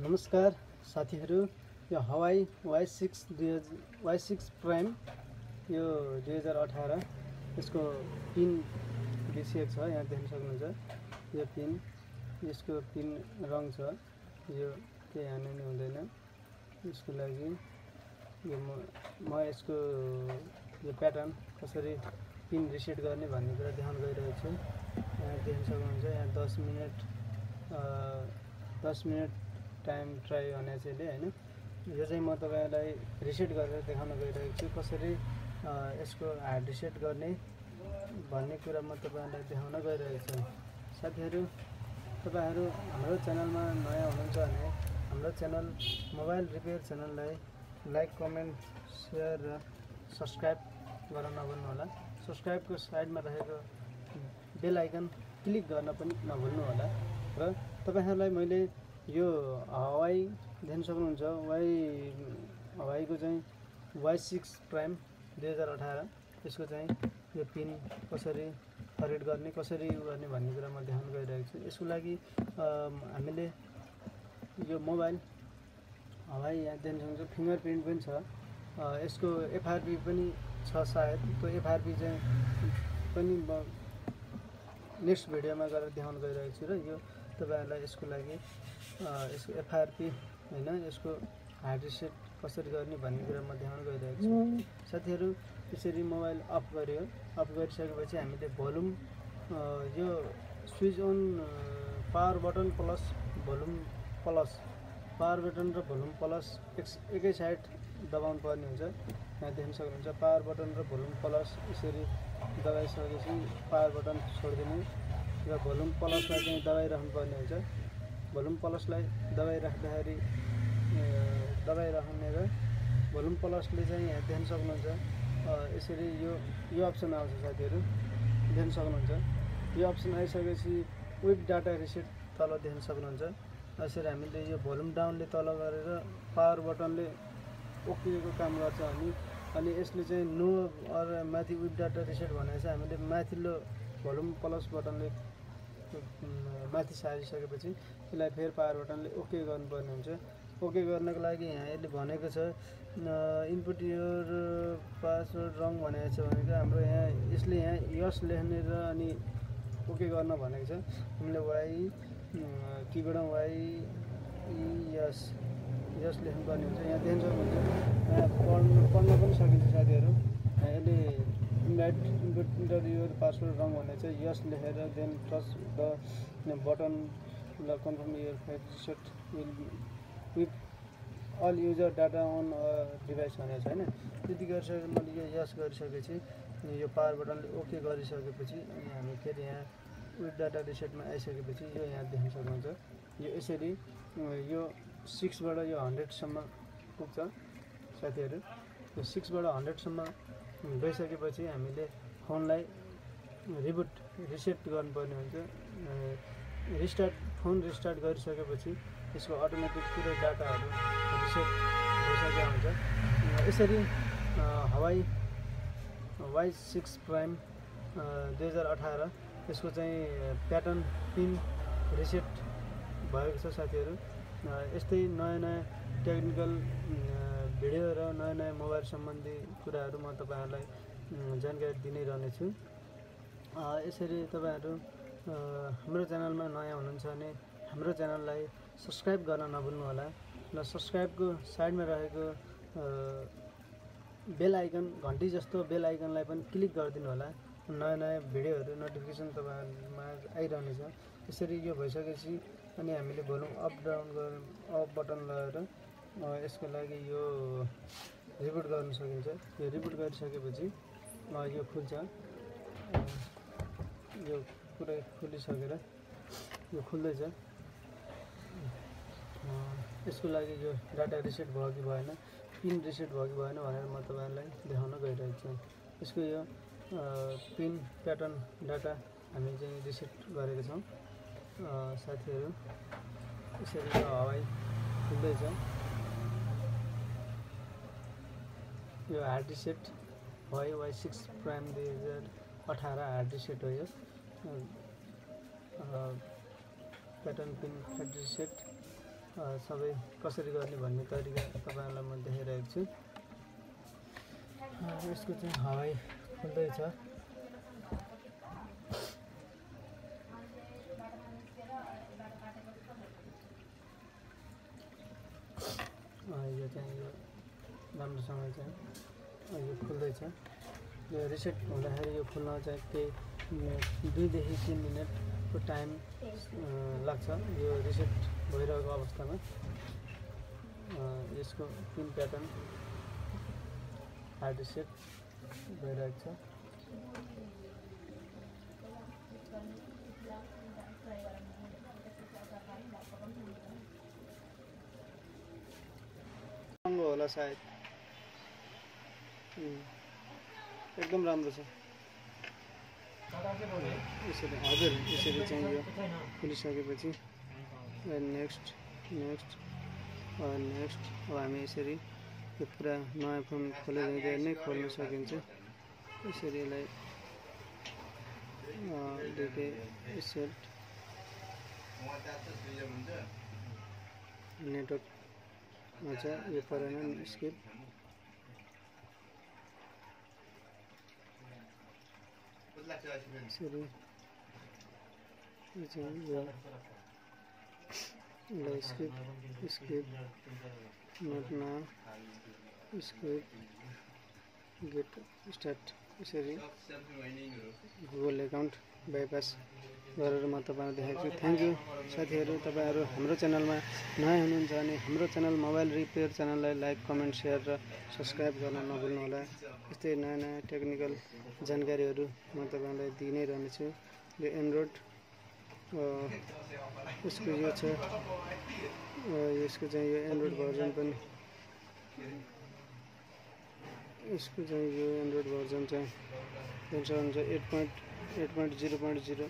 नमस्कार साथीहरू, यो हवाई Y6 प्राइम यो 2018 यसको पिन बिर्सिएको छ। यहाँ देख्न सक्नुहुन्छ यो पिन, यसको पिन रङ छ, यो केही हान्नु नि हुँदैन। यसको लागि यो म यसको यो प्याटर्न कसरी पिन रिसेट गर्ने भन्ने कुरा देखाउन गइरहेको छु। यहाँ देख्न सक्नुहुन्छ, यहाँ 10 मिनट टाइम ट्राई गर्ने चाहिँ हैन। यो चाहिँ म तपाईहरुलाई रिसेट गरेर देखाउन गइरहेको छु। कसरी यसको हार्ड रिसेट गर्ने भन्ने कुरा म तपाईहरुलाई देखाउन गइरहेको छु। साथीहरु, तपाईहरु हाम्रो च्यानलमा नयाँ हुनुहुन्छ भने हाम्रो च्यानल मोबाइल रिपेयर च्यानललाई लाइक, कमेन्ट, शेयर र सब्स्क्राइब गर्न नभुल्नु होला। सब्स्क्राइबको साइडमा रहेको बेल आइकन क्लिक गर्न पनि नभुल्नु होला। र तपाईहरुलाई मैले यो हवाई देख्न सक्नुहुन्छ, हवाईको चाहिँ Y6 प्राइम 2018 यसको चाहिँ यो पिन कसरी खरिद गर्ने, कसरी गर्ने भन्ने कुरा म देखाउन गइरहेको छु। यसको लागि हामीले यो मोबाइल हवाई यहाँ देख्न सक्नुहुन्छ, फिङ्गरप्रिन्ट पनि छ। यसको FRP पनि छ सायद। त्यो FRP चाहिँ पनि म नेक्स्ट भिडियोमा गरेर देखाउन गइरहेको छु। र यो तपाईहरुलाई यसको लागि यसको FRP हैन, यसको हार्ड रिसेट कसरी गर्ने भन्ने कुरा म देखाउन गइरहेको छु। साथीहरु, यसरी मोबाइल अफ गर्यो। अफ गरिसकेपछि हामीले भोल्युम यो switch on power button plus volume plus, power button र भोल्युम प्लस एकै साइड दबाउनु पर्ने हुन्छ। यहाँ देख्न सक्नुहुन्छ, पावर बटन र भोल्युम प्लस यसरी दबाइसकेपछि पावर बटन छोड्दिनु र भोल्युम प्लसलाई चाहिँ दबाइराख्नु पर्ने हुन्छ। भोल्युम प्लसलाई दबाइराख्दाखेरि दबाइराख्ने र भोल्युम प्लसले चाहिँ यहाँ देख्न सक्नुहुन्छ, यसरी यो अप्सन आउँछ। साथीहरु देख्न सक्नुहुन्छ, यो अप्सन आइसकेपछि विथ डाटा रिसेट तल देख्न सक्नुहुन्छ। यसरी हामीले यो भोल्युम डाउनले तल गरेर पावर बटनले ओकेको काम गर्छ अनि यसले चाहिँ नो अर माथि विथ डाटा रिसेट भनेको चाहिँ हामीले माथिल्लो भोल्युम प्लस बटनले माथि सारिसकेपछि यसलाई फेरि पावर बटनले ओके गर्नुपर्ने हुन्छ। ओके गर्नको लागि यहाँ यसले भनेको छ इनपुट योर पासवर्ड रङ भनेको छ। भनेको हाम्रो यहाँ यसले यहाँ यस लेख्ने र अनि ओके गर्न भनेको छ। हामीले कीबाट यस लेख्नुपर्ने हुन्छ। यहाँ देख्न सक्नुहुन्छ, यहाँ पढ्न पनि सकिन्छ साथीहरु। यसले इन्टर योर पासवर्ड रङ भनेको छ। यस लेखेर देन टच द बटन ल confirm your file reset with all user data on device भनेको छ हैन। त्यति गरिसकेर मैले यो यस गरिसकेपछि यो पावर बटनले ओके गरिसकेपछि अनि हामी फेरि यहाँ विथ डाटा रिसेटमा आइसकेपछि यो यहाँ देख्न सक्नुहुन्छ, यो यसरी यो 6 बाट यो 100 सम्म पुग्छ। साथीहरु, यो 6 बाट 100 सम्म गइसकेपछि हामीले फोनलाई रिसेट गर्नुपर्ने हुन्छ। फोन रिस्टार्ट गरिसकेपछि यसको अटोमेटिक पुरै डाटाहरू रिसेट भइसकेको हुन्छ। यसरी हवाई Y6 प्राइम 2018 यसको चाहिँ प्याटर्न पिन रिसेट भएको छ। साथीहरु, यस्तै नयाँ टेक्निकल भिडियो र नयाँ मोबाइल सम्बन्धी कुराहरू म तपाईहरुलाई जानकारी दिनै रहनेछु। यसरी तपाईहरु हाम्रो च्यानलमा नयाँ हुनुहुन्छ भने हाम्रो च्यानललाई सब्स्क्राइब गर्न नभुल्नु होला। र सब्स्क्राइबको साइडमा रहेको बेल आइकन, घण्टी जस्तो बेल आइकनलाई पनि क्लिक गरिदिनु होला। नयाँ भिडियोहरू नोटिफिकेसन तपाईहरुमा आइरहनेछ। यसरी यो भइसकेपछि अनि हामीले volume up down of button लगाएर यसको लागि यो रिबुट गर्न सकिन्छ। यो रिबुट गरिसकेपछि यो खुल्छ। यो पुरै खुलिसकेर यो खुल्दैछ। यसको लागि यो डाटा रिसेट भयो कि भएन, पिन रिसेट भयो कि भएन भनेर म तपाईहरुलाई देखाउन गइरहेको छु। यसको यो पिन प्याटर्न डाटा हामी चाहिँ रिसेट गरेका छौँ। साथीहरु, यसरी यो हवाई खुल्दैछ। यो hard reset Y6 prime 2018 hard reset हो। यो प्याटर्न पिन हार्ड रिसेट सबै कसरी गर्ने भन्ने तरिका तपाईहरुलाई म देखाइरहेको छु। यसको चाहिँ हवाई खुल्दैछ। यो चाहिँ यो राम्रोसँग चाहिँ यो खुल्दैछ। यो रिसेट हुँदाखेरि यो खुल्न चाहिँ केही 2 देखि 3 मिनेटको टाइम लाग्छ यो रिसेट भइरहेको अवस्थामा। यसको पिन प्याटर्न हार्ड रिसेट भइरहेको छ। राम्रो होला सायद। एकदम राम्रो छ। यसरी हजुर यसरी चाहिँ यो खुलिसकेपछि नेक्स्ट अब हामी यसरी यो पुरा नयाँ फोन खोलेर नै खोल्न सकिन्छ। यसरी यसलाई दुईटै सेट नेटवर्क छ यो परेन स्किप यसरी यो चाहिँ यो skip not now skip get start यसरी गुगल एकाउन्ट बाइपास गरेर म तपाईहरुलाई देखाएको छु। थ्यांक यू साथीहरु। तपाईहरु हाम्रो च्यानलमा नयाँ हुनुहुन्छ भने हाम्रो च्यानल मोबाइल रिपेयर च्यानललाई लाइक कमेन्ट शेयर र सब्स्क्राइब गर्न नभुल्नु होला। यस्तै नयाँ टेक्निकल जानकारीहरु म तपाईहरुलाई दिइ नै रहनेछु। यो एन्ड्रोइड यसको यो छ यसको चाहिँ यो एन्ड्रोइड भर्जन पनि यसको चाहिँ यो एन्ड्रोइड भर्जन चाहिँ हुन्छ 8.0.0